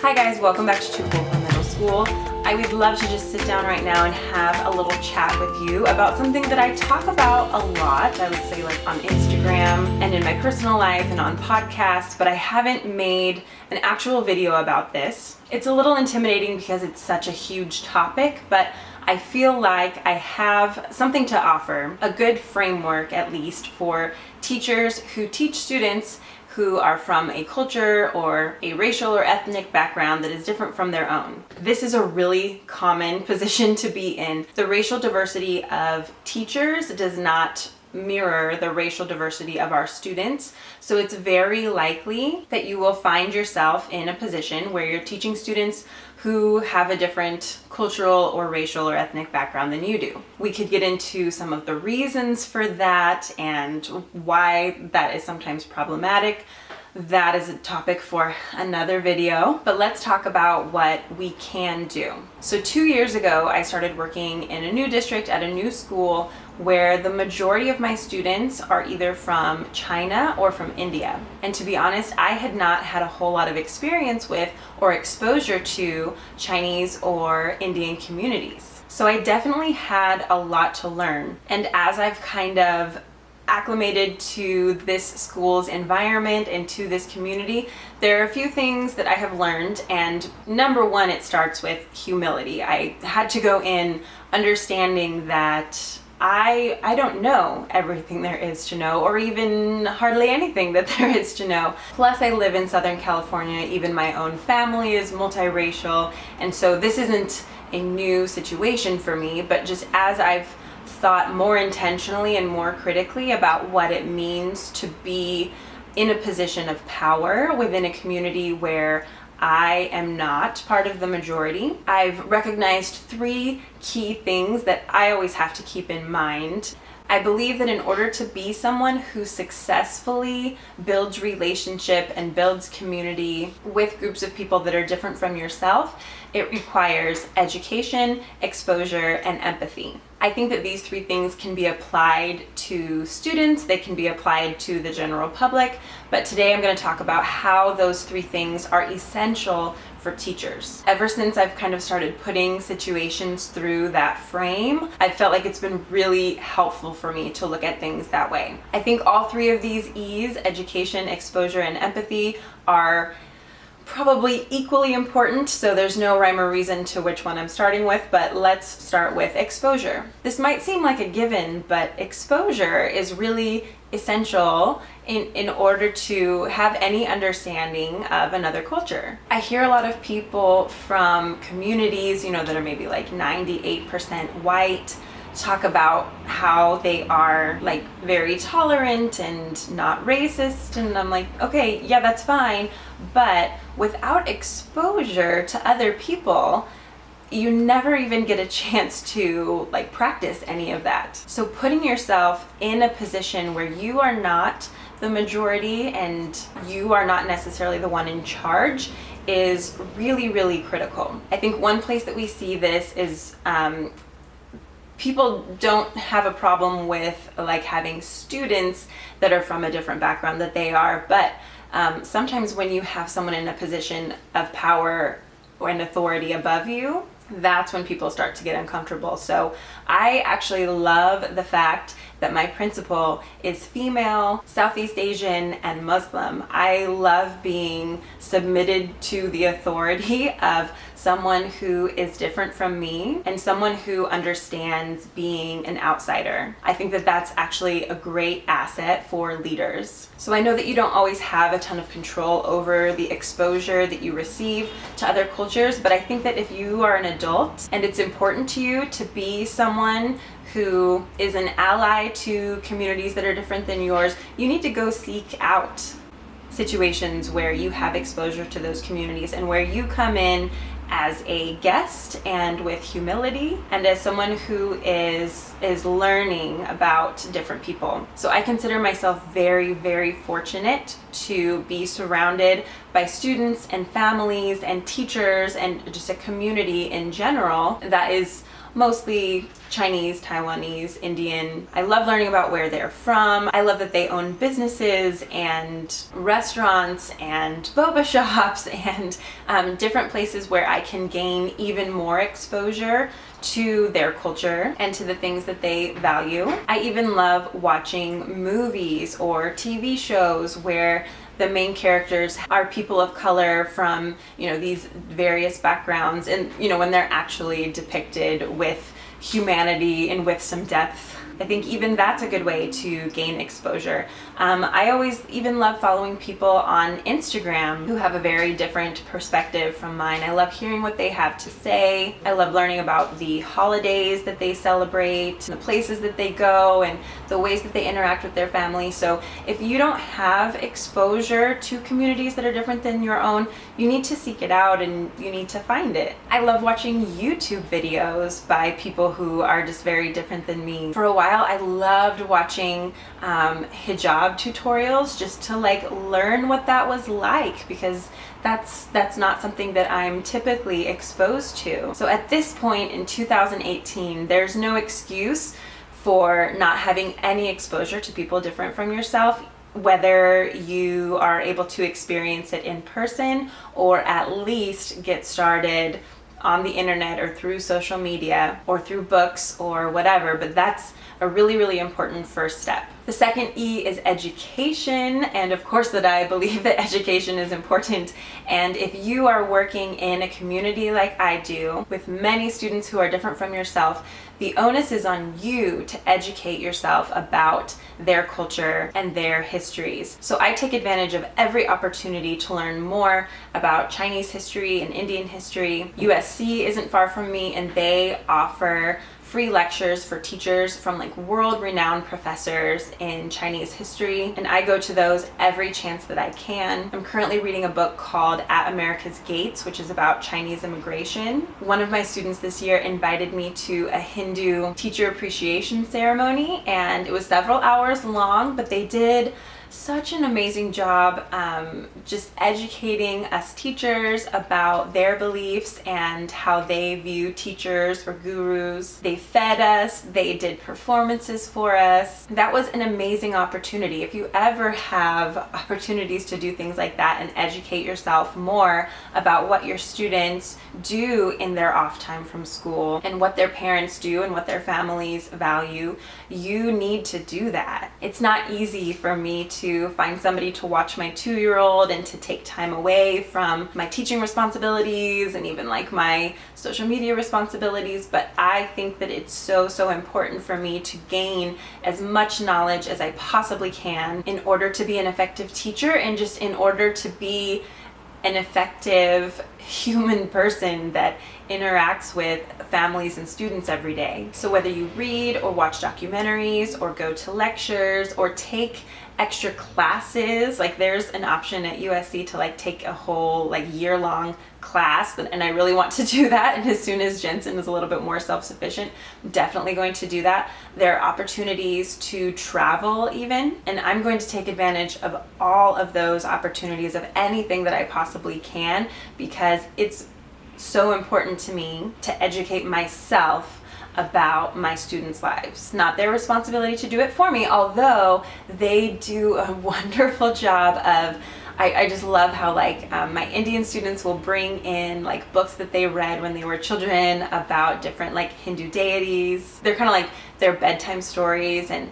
Hi guys, welcome back to Too Cool for Middle School. I would love to just sit down right now and have a little chat with you about something that I talk about a lot, I would say, like on Instagram and in my personal life and on podcasts, but I haven't made an actual video about this. It's a little intimidating because it's such a huge topic, but I feel like I have something to offer, a good framework at least for teachers who teach students who are from a culture or a racial or ethnic background that is different from their own. This is a really common position to be in. The racial diversity of teachers does not mirror the racial diversity of our students. So it's very likely that you will find yourself in a position where you're teaching students who have a different cultural or racial or ethnic background than you do. We could get into some of the reasons for that and why that is sometimes problematic. That is a topic for another video, but let's talk about what we can do. So 2 years ago, I started working in a new district at a new school where the majority of my students are either from China or from India. And to be honest, I had not had a whole lot of experience with or exposure to Chinese or Indian communities. So I definitely had a lot to learn. And as I've kind of acclimated to this school's environment and to this community, there are a few things that I have learned, and number one, it starts with humility. I had to go in understanding that I don't know everything there is to know, or even hardly anything that there is to know. Plus, I live in Southern California. Even my own family is multiracial, and so this isn't a new situation for me, but just as I've thought more intentionally and more critically about what it means to be in a position of power within a community where I am not part of the majority, I've recognized 3 key things that I always have to keep in mind. I believe that in order to be someone who successfully builds relationship and builds community with groups of people that are different from yourself, it requires education, exposure, and empathy. I think that these 3 things can be applied to students, they can be applied to the general public, but today I'm going to talk about how those 3 things are essential for teachers. Ever since I've kind of started putting situations through that frame, I felt like it's been really helpful for me to look at things that way. I think all 3 of these E's, education, exposure, and empathy, are probably equally important, so there's no rhyme or reason to which one I'm starting with, but let's start with exposure. This might seem like a given, but exposure is really essential in order to have any understanding of another culture. I hear a lot of people from communities, that are maybe like 98% white, talk about how they are like very tolerant and not racist, and I'm like, okay, yeah, that's fine, but without exposure to other people, you never even get a chance to like practice any of that. So putting yourself in a position where you are not the majority and you are not necessarily the one in charge is really, really critical. I think one place that we see this is people don't have a problem with like having students that are from a different background that they are, but sometimes when you have someone in a position of power or an authority above you, that's when people start to get uncomfortable. So I actually love the fact that my principal is female, Southeast Asian, and Muslim. I love being submitted to the authority of someone who is different from me and someone who understands being an outsider. I think that that's actually a great asset for leaders. So I know that you don't always have a ton of control over the exposure that you receive to other cultures, but I think that if you are an adult and it's important to you to be someone who is an ally to communities that are different than yours, you need to go seek out situations where you have exposure to those communities and where you come in as a guest and with humility and as someone who is learning about different people. So I consider myself very, very fortunate to be surrounded by students and families and teachers and just a community in general that is mostly Chinese, Taiwanese, Indian. I love learning about where they're from. I love that they own businesses and restaurants and boba shops and different places where I can gain even more exposure to their culture and to the things that they value. I even love watching movies or TV shows where the main characters are people of color from, these various backgrounds, and, when they're actually depicted with humanity and with some depth. I think even that's a good way to gain exposure. I always even love following people on Instagram who have a very different perspective from mine. I love hearing what they have to say. I love learning about the holidays that they celebrate, the places that they go, and the ways that they interact with their family. So if you don't have exposure to communities that are different than your own, you need to seek it out and you need to find it. I love watching YouTube videos by people who are just very different than me. For a while, I loved watching hijab tutorials just to learn what that was like, because that's not something that I'm typically exposed to. So at this point in 2018, there's no excuse for not having any exposure to people different from yourself, whether you are able to experience it in person or at least get started on the internet or through social media or through books or whatever. But that's a really, really important first step. The second E is education, and of course that I believe that education is important. And if you are working in a community like I do, with many students who are different from yourself, the onus is on you to educate yourself about their culture and their histories. So I take advantage of every opportunity to learn more about Chinese history and Indian history. USC isn't far from me, and they offer free lectures for teachers from world-renowned professors in Chinese history, and I go to those every chance that I can. I'm currently reading a book called At America's Gates, which is about Chinese immigration. One of my students this year invited me to a Hindu teacher appreciation ceremony, and it was several hours long, but they did such an amazing job just educating us teachers about their beliefs and how they view teachers or gurus. They fed us, they did performances for us. That was an amazing opportunity. If you ever have opportunities to do things like that and educate yourself more about what your students do in their off time from school and what their parents do and what their families value, you need to do that. It's not easy for me to find somebody to watch my 2-year-old and to take time away from my teaching responsibilities and even my social media responsibilities, but I think that it's so important for me to gain as much knowledge as I possibly can in order to be an effective teacher and just in order to be an effective human person that interacts with families and students every day. So whether you read or watch documentaries or go to lectures or take extra classes, there's an option at USC to take a whole year-long class, and I really want to do that. And as soon as Jensen is a little bit more self-sufficient, I'm definitely going to do that. There are opportunities to travel even, and I'm going to take advantage of all of those opportunities, of anything that I possibly can, because it's so important to me to educate myself about my students' lives. Not their responsibility to do it for me, although they do a wonderful job of, I just love how my Indian students will bring in books that they read when they were children about different Hindu deities. They're kind of their bedtime stories. And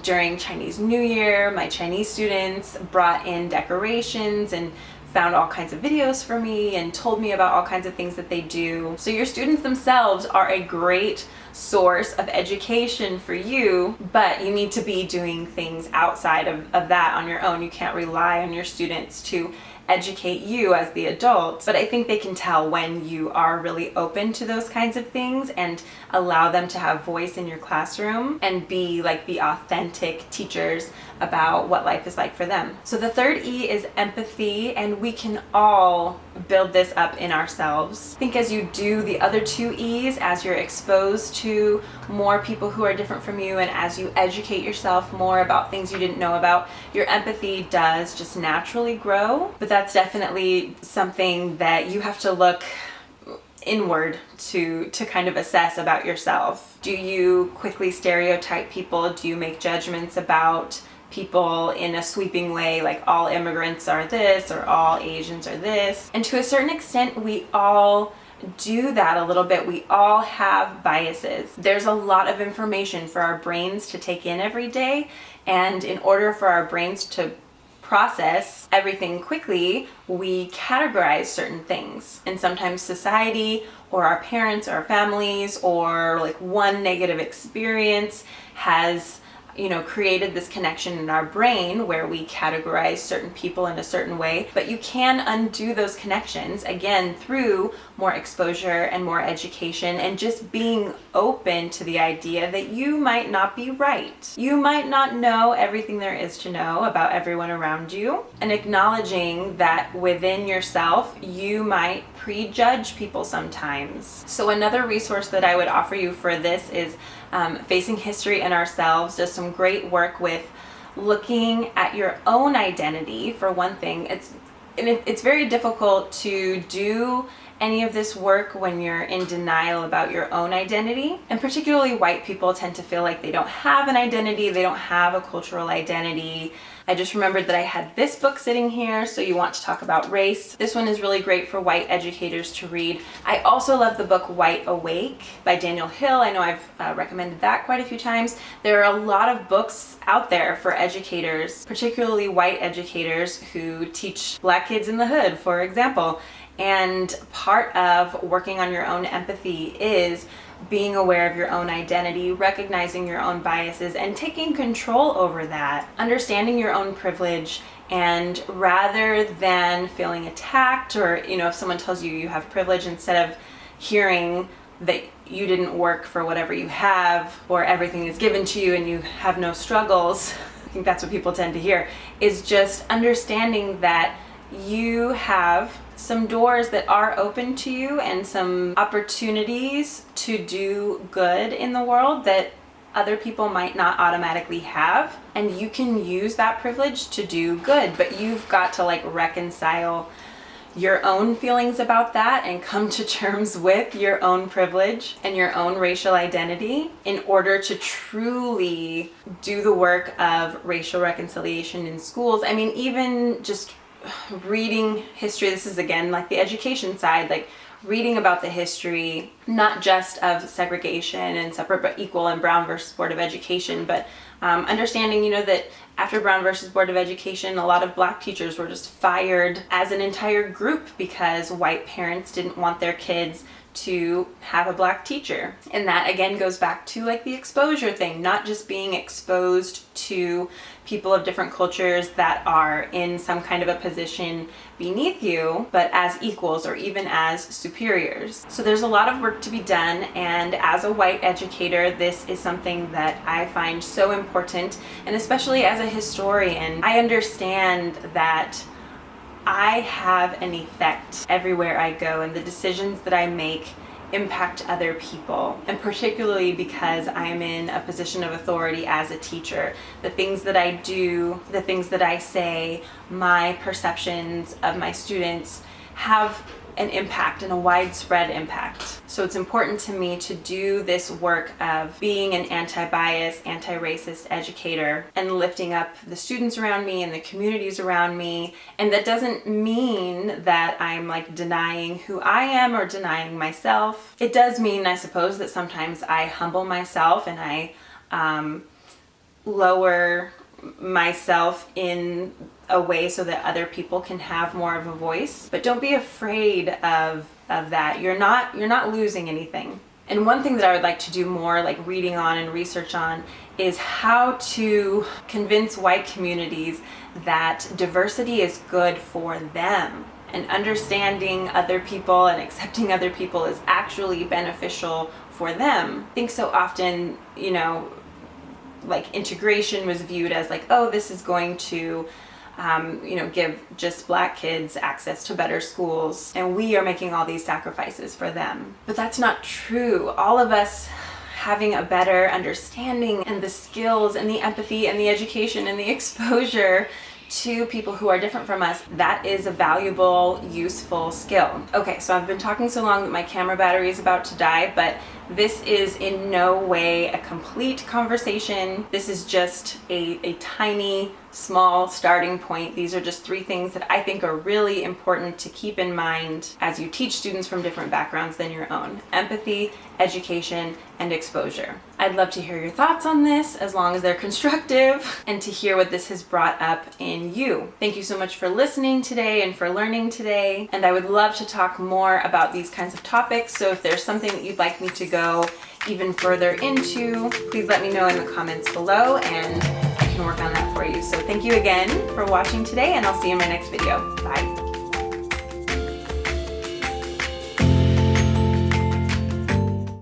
during Chinese New Year, my Chinese students brought in decorations and found all kinds of videos for me and told me about all kinds of things that they do. So your students themselves are a great source of education for you, but you need to be doing things outside of that on your own. You can't rely on your students to educate you as the adult, but I think they can tell when you are really open to those kinds of things and allow them to have voice in your classroom and be the authentic teachers about what life is like for them. So the third E is empathy, and we can all build this up in ourselves. I think as you do the other 2 E's, as you're exposed to more people who are different from you, and as you educate yourself more about things you didn't know about, your empathy does just naturally grow. But that's definitely something that you have to look inward to kind of assess about yourself. Do you quickly stereotype people? Do you make judgments about people in a sweeping way, like all immigrants are this or all Asians are this? And to a certain extent, we all do that a little bit. We all have biases. There's a lot of information for our brains to take in every day, and in order for our brains to process everything quickly, we categorize certain things. And sometimes society or our parents or our families or like one negative experience has created this connection in our brain where we categorize certain people in a certain way. But you can undo those connections, again, through more exposure and more education and just being open to the idea that you might not be right. You might not know everything there is to know about everyone around you, and acknowledging that within yourself, you might prejudge people sometimes. So another resource that I would offer you for this is Facing History and Ourselves does some great work with looking at your own identity. For one thing, it's very difficult to do any of this work when you're in denial about your own identity. And particularly white people tend to feel like they don't have an identity, they don't have a cultural identity. I just remembered that I had this book sitting here, So You Want to Talk About Race. This one is really great for white educators to read. I also love the book White Awake by Daniel Hill. I know I've recommended that quite a few times. There are a lot of books out there for educators, particularly white educators who teach Black kids in the hood, for example. And part of working on your own empathy is being aware of your own identity, recognizing your own biases, and taking control over that, understanding your own privilege. And rather than feeling attacked, or if someone tells you you have privilege, instead of hearing that you didn't work for whatever you have, or everything is given to you and you have no struggles, I think that's what people tend to hear, is just understanding that you have some doors that are open to you and some opportunities to do good in the world that other people might not automatically have, and you can use that privilege to do good. But you've got to reconcile your own feelings about that and come to terms with your own privilege and your own racial identity in order to truly do the work of racial reconciliation in schools. I mean, even just reading history, this is again like the education side, reading about the history, not just of segregation and separate but equal and Brown versus Board of Education, but understanding, that after Brown versus Board of Education, a lot of Black teachers were just fired as an entire group because white parents didn't want their kids to have a Black teacher. And that again goes back to the exposure thing, not just being exposed to people of different cultures that are in some kind of a position beneath you, but as equals or even as superiors. So there's a lot of work to be done, and as a white educator, this is something that I find so important. And especially as a historian, I understand that I have an effect everywhere I go, and the decisions that I make impact other people. And particularly because I'm in a position of authority as a teacher, the things that I do, the things that I say, my perceptions of my students have an impact and a widespread impact. So it's important to me to do this work of being an anti-bias, anti-racist educator and lifting up the students around me and the communities around me. And that doesn't mean that I'm denying who I am or denying myself. It does mean, I suppose, that sometimes I humble myself and I lower myself in a way so that other people can have more of a voice. But don't be afraid of that. You're not losing anything. And one thing that I would like to do more, reading on and research on, is how to convince white communities that diversity is good for them. And understanding other people and accepting other people is actually beneficial for them. I think so often, integration was viewed as oh, this is going to give just Black kids access to better schools, and we are making all these sacrifices for them. But that's not true. All of us having a better understanding and the skills and the empathy and the education and the exposure to people who are different from us, that is a valuable, useful skill. Okay, so I've been talking so long that my camera battery is about to die, but this is in no way a complete conversation. This is just a tiny, small starting point. These are just 3 things that I think are really important to keep in mind as you teach students from different backgrounds than your own: empathy, education, and exposure. I'd love to hear your thoughts on this, as long as they're constructive, and to hear what this has brought up in you. Thank you so much for listening today and for learning today, and I would love to talk more about these kinds of topics, so if there's something that you'd like me to go even further into, please let me know in the comments below, and I can work on that for you. So thank you again for watching today, and I'll see you in my next video. Bye.